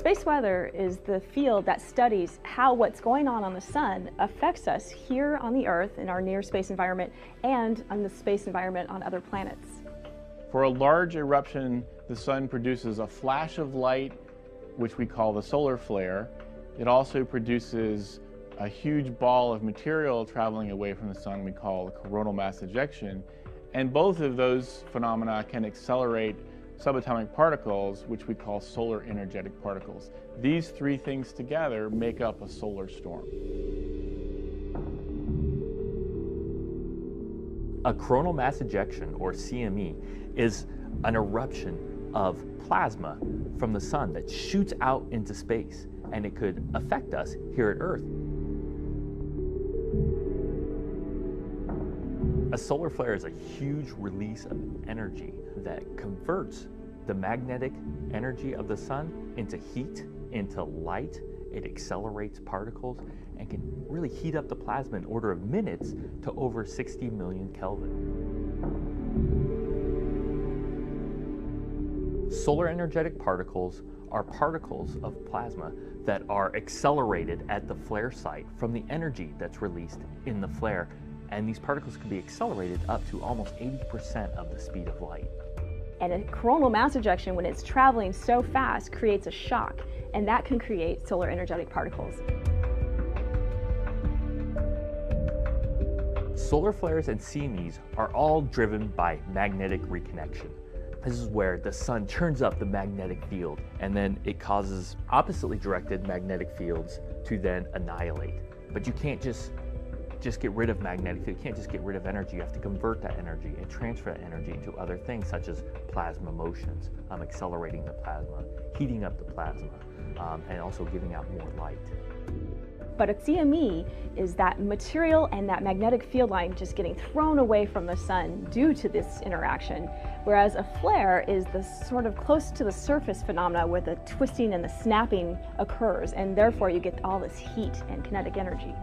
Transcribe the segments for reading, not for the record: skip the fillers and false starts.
Space weather is the field that studies how what's going on the sun affects us here on the Earth in our near space environment and on the space environment on other planets. For a large eruption, the sun produces a flash of light, which we call the solar flare. It also produces a huge ball of material traveling away from the sun we call coronal mass ejection. And both of those phenomena can accelerate subatomic particles, which we call solar energetic particles. These three things together make up a solar storm. A coronal mass ejection, or CME, is an eruption of plasma from the sun that shoots out into space, and it could affect us here at Earth. A solar flare is a huge release of energy that converts the magnetic energy of the sun into heat, into light. It accelerates particles and can really heat up the plasma in order of minutes to over 60 million Kelvin. Solar energetic particles are particles of plasma that are accelerated at the flare site from the energy that's released in the flare. And these particles can be accelerated up to almost 80% of the speed of light. And a coronal mass ejection, when it's traveling so fast, creates a shock, and that can create solar energetic particles. Solar flares and CMEs are all driven by magnetic reconnection. This is where the sun turns up the magnetic field, and then it causes oppositely directed magnetic fields to then annihilate. But you can't just get rid of magnetic field. You can't just get rid of energy. You have to convert that energy and transfer that energy into other things, such as plasma motions, accelerating the plasma, heating up the plasma, and also giving out more light. But a CME is that material and that magnetic field line just getting thrown away from the sun due to this interaction, whereas a flare is the sort of close to the surface phenomena where the twisting and the snapping occurs, and therefore you get all this heat and kinetic energy.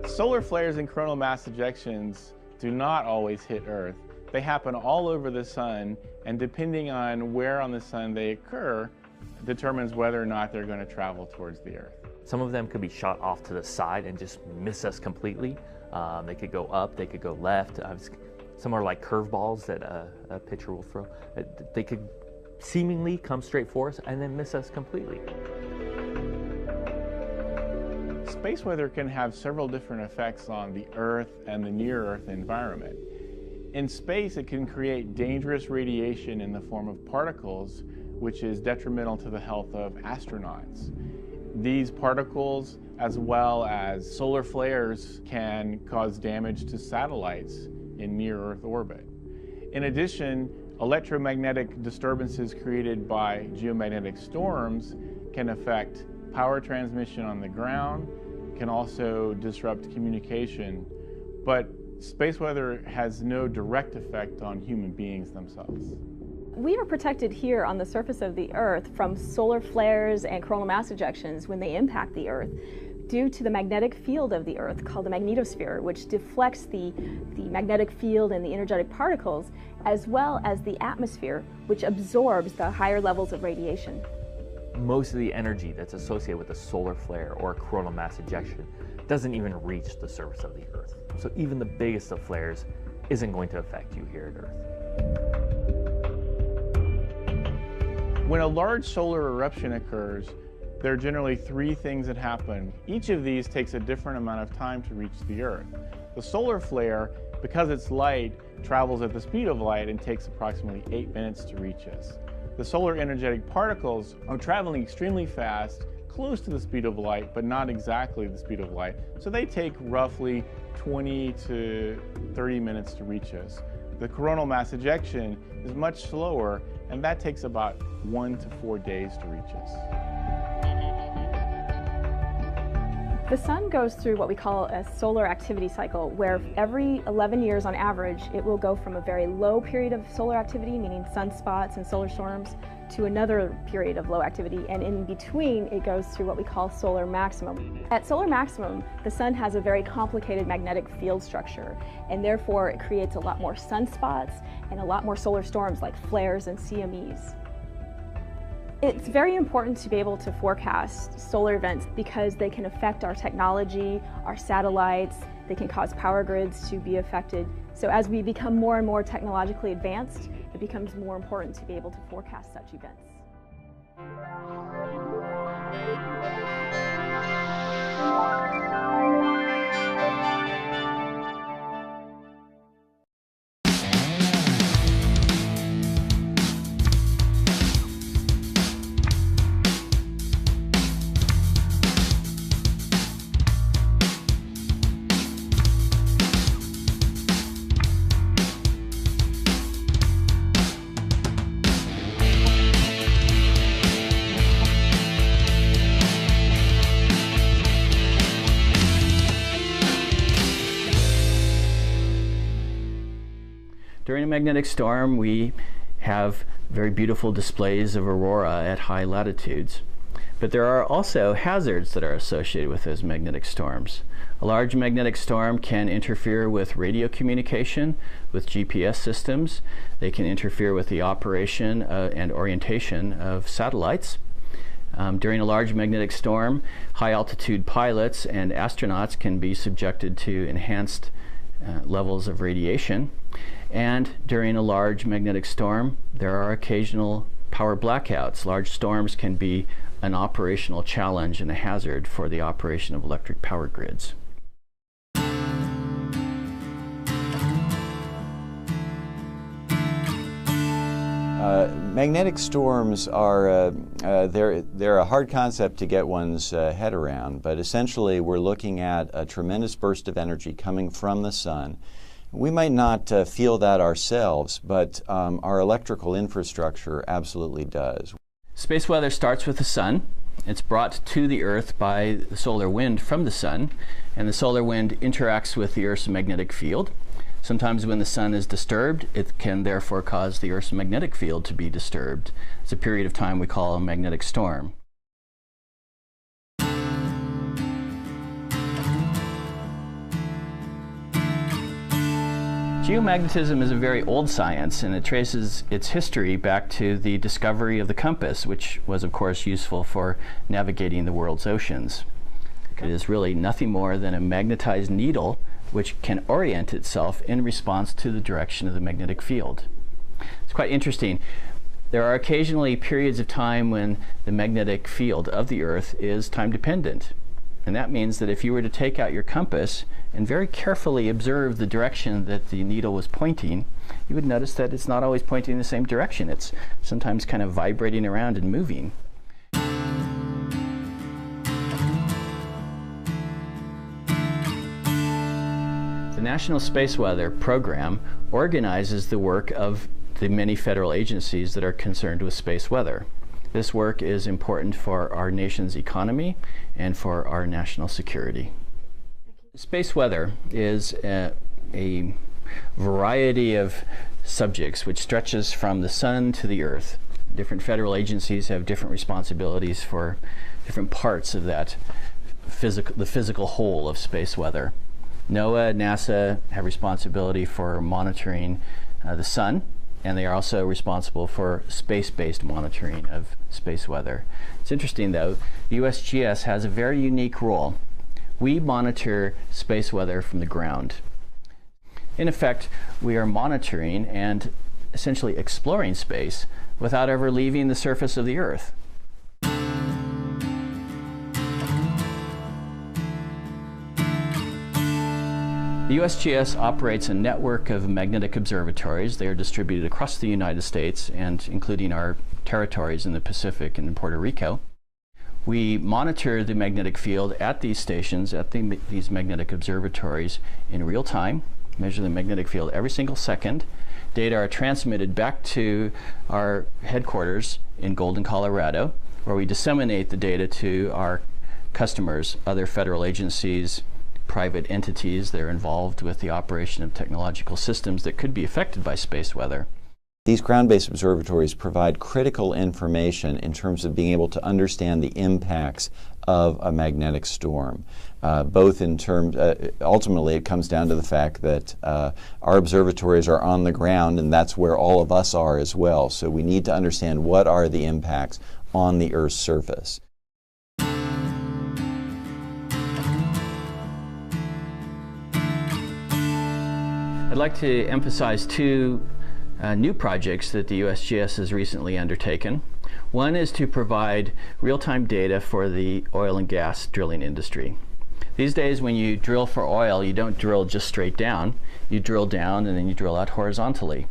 Solar flares and coronal mass ejections do not always hit Earth. They happen all over the sun, and depending on where on the sun they occur, determines whether or not they're going to travel towards the Earth. Some of them could be shot off to the side and just miss us completely. They could go up, they could go left. Some are like curveballs that a pitcher will throw. They could seemingly come straight for us and then miss us completely. Space weather can have several different effects on the Earth and the near-Earth environment. In space, it can create dangerous radiation in the form of particles, which is detrimental to the health of astronauts. These particles, as well as solar flares, can cause damage to satellites in near-Earth orbit. In addition, electromagnetic disturbances created by geomagnetic storms can affect power transmission on the ground, can also disrupt communication, but space weather has no direct effect on human beings themselves. We are protected here on the surface of the Earth from solar flares and coronal mass ejections when they impact the Earth due to the magnetic field of the Earth called the magnetosphere, which deflects the magnetic field and the energetic particles, as well as the atmosphere, which absorbs the higher levels of radiation. Most of the energy that's associated with a solar flare or a coronal mass ejection doesn't even reach the surface of the Earth. So even the biggest of flares isn't going to affect you here at Earth. When a large solar eruption occurs, there are generally three things that happen. Each of these takes a different amount of time to reach the Earth. The solar flare, because it's light, travels at the speed of light and takes approximately 8 minutes to reach us. The solar energetic particles are traveling extremely fast, close to the speed of light, but not exactly the speed of light. So they take roughly 20 to 30 minutes to reach us. The coronal mass ejection is much slower, and that takes about 1 to 4 days to reach us. The sun goes through what we call a solar activity cycle, where every 11 years on average, it will go from a very low period of solar activity, meaning sunspots and solar storms, to another period of low activity, and in between it goes through what we call solar maximum. At solar maximum, the sun has a very complicated magnetic field structure, and therefore it creates a lot more sunspots and a lot more solar storms like flares and CMEs. It's very important to be able to forecast solar events because they can affect our technology, our satellites, they can cause power grids to be affected. So as we become more and more technologically advanced, it becomes more important to be able to forecast such events. During a magnetic storm, we have very beautiful displays of aurora at high latitudes. But there are also hazards that are associated with those magnetic storms. A large magnetic storm can interfere with radio communication, with GPS systems. They can interfere with the operation and orientation of satellites. During a large magnetic storm, high altitude pilots and astronauts can be subjected to enhanced levels of radiation. And during a large magnetic storm, there are occasional power blackouts. Large storms can be an operational challenge and a hazard for the operation of electric power grids. Magnetic storms are they're a hard concept to get one's head around, but essentially we're looking at a tremendous burst of energy coming from the sun. We might not feel that ourselves, but our electrical infrastructure absolutely does. Space weather starts with the sun. It's brought to the Earth by the solar wind from the sun, and the solar wind interacts with the Earth's magnetic field. Sometimes when the sun is disturbed, it can therefore cause the Earth's magnetic field to be disturbed. It's a period of time we call a magnetic storm. Geomagnetism is a very old science, and it traces its history back to the discovery of the compass, which was of course useful for navigating the world's oceans. It is really nothing more than a magnetized needle which can orient itself in response to the direction of the magnetic field. It's quite interesting. There are occasionally periods of time when the magnetic field of the Earth is time dependent. And that means that if you were to take out your compass and very carefully observe the direction that the needle was pointing, you would notice that it's not always pointing in the same direction. It's sometimes kind of vibrating around and moving. The National Space Weather Program organizes the work of the many federal agencies that are concerned with space weather. This work is important for our nation's economy and for our national security. Space weather is a variety of subjects which stretches from the sun to the Earth. Different federal agencies have different responsibilities for different parts of that the physical whole of space weather. NOAA, NASA have responsibility for monitoring the sun, and they are also responsible for space-based monitoring of space weather. It's interesting though, the USGS has a very unique role. We monitor space weather from the ground. In effect, we are monitoring and essentially exploring space without ever leaving the surface of the Earth. The USGS operates a network of magnetic observatories. They are distributed across the United States and including our territories in the Pacific and in Puerto Rico. We monitor the magnetic field at these stations, at these magnetic observatories in real time. measure the magnetic field every single second. Data are transmitted back to our headquarters in Golden, Colorado, where we disseminate the data to our customers, other federal agencies, private entities that are involved with the operation of technological systems that could be affected by space weather. These ground-based observatories provide critical information in terms of being able to understand the impacts of a magnetic storm. Both in terms, ultimately it comes down to the fact that our observatories are on the ground, and that's where all of us are as well. So we need to understand what are the impacts on the Earth's surface. I'd like to emphasize two new projects that the USGS has recently undertaken. One is to provide real-time data for the oil and gas drilling industry. These days when you drill for oil, you don't drill just straight down. You drill down and then you drill out horizontally.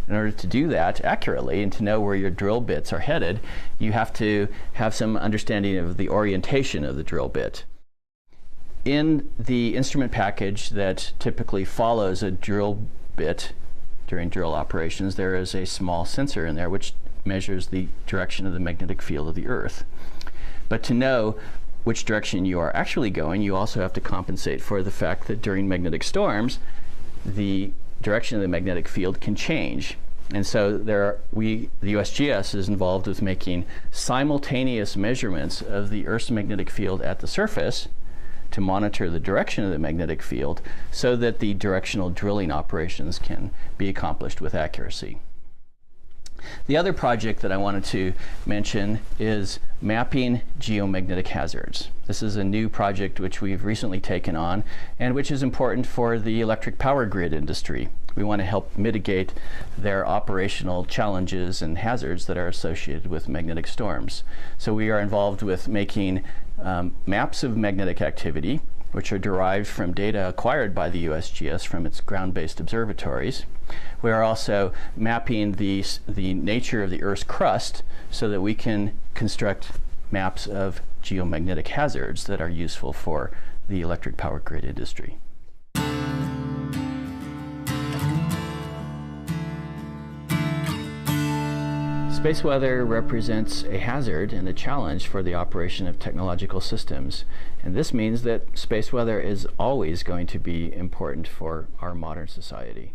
In order to do that accurately and to know where your drill bits are headed, you have to have some understanding of the orientation of the drill bit. In the instrument package that typically follows a drill bit during drill operations, there is a small sensor in there which measures the direction of the magnetic field of the Earth. But to know which direction you are actually going, you also have to compensate for the fact that during magnetic storms, the direction of the magnetic field can change. And so the USGS is involved with making simultaneous measurements of the Earth's magnetic field at the surface to monitor the direction of the magnetic field so that the directional drilling operations can be accomplished with accuracy. The other project that I wanted to mention is mapping geomagnetic hazards. This is a new project which we've recently taken on and which is important for the electric power grid industry. We want to help mitigate their operational challenges and hazards that are associated with magnetic storms. So we are involved with making maps of magnetic activity, which are derived from data acquired by the USGS from its ground-based observatories. We are also mapping the nature of the Earth's crust so that we can construct maps of geomagnetic hazards that are useful for the electric power grid industry. Space weather represents a hazard and a challenge for the operation of technological systems, and this means that space weather is always going to be important for our modern society.